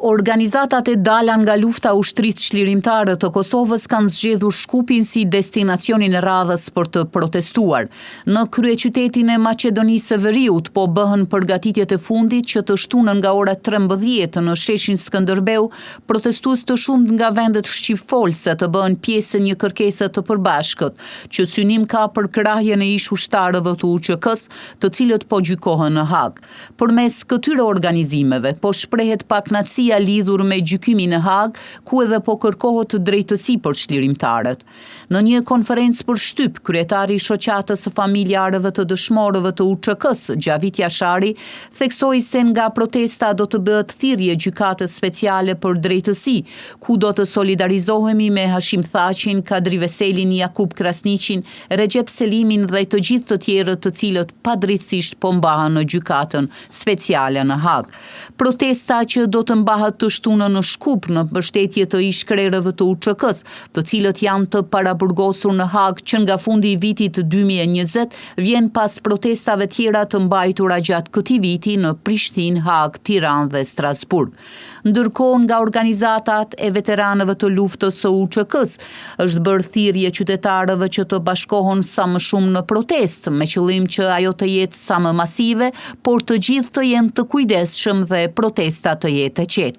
Organizatat e dala nga lufta ushtrisë çlirimtare të Kosovës kanë zgjedhur Shkupin si destinacionin e radhës për të protestuar. Në kryeqytetin e Maqedonisë së Veriut po bëhen përgatitjet e fundit që të shtunën nga ora 13 në sheshin Skënderbeu, protestues të shumt nga vendet shqipfolse të bëhen pjesë e një kërkese të përbashkët, që synim ka për krahjen e ish ushtarëve të UÇK-s, të cilët po gjykohen në Hag. Përmes këtyre organizimeve po shprehet pakënaqësia lidhur me gjykimin në Hag, ku edhe po kërkohet drejtësi për çlirimtarët. Në një konferencë për shtyp, kryetari i shoqatës së familjarëve të dëshmorëve të UÇK-s, Xhavit Jashari, theksoi se nga protesta do të bëhet thirrje gjykatës speciale për drejtësi, ku do të solidarizohemi me Hashim Thaqin, Kadri Veselin, Jakub Krasniqin, Recep Selimin dhe të gjithë të tjerët të cilët padrejtësisht po mbahen në gjykatën speciale në Hag. Protesta që do të mbahet të shtunën në Shkup në mbështetje të ish krerëve të UÇK-s, të cilët janë të paraburgosur në Hag që nga fundi i vitit 2020 vjen pas protestave tjera të mbajtura gjatë këtij viti në Prishtinë, Hag, Tiranë dhe Strasburg. Ndërkohë nga organizatat e veteranëve të luftës së UÇK-s është bërë thirrje qytetarëve që të bashkohen sa më shumë në protestë, me qëllim që ajo të jetë sa më masive, por të gjithë të jenë të kujdesshëm dhe protesta të jetë e qetë.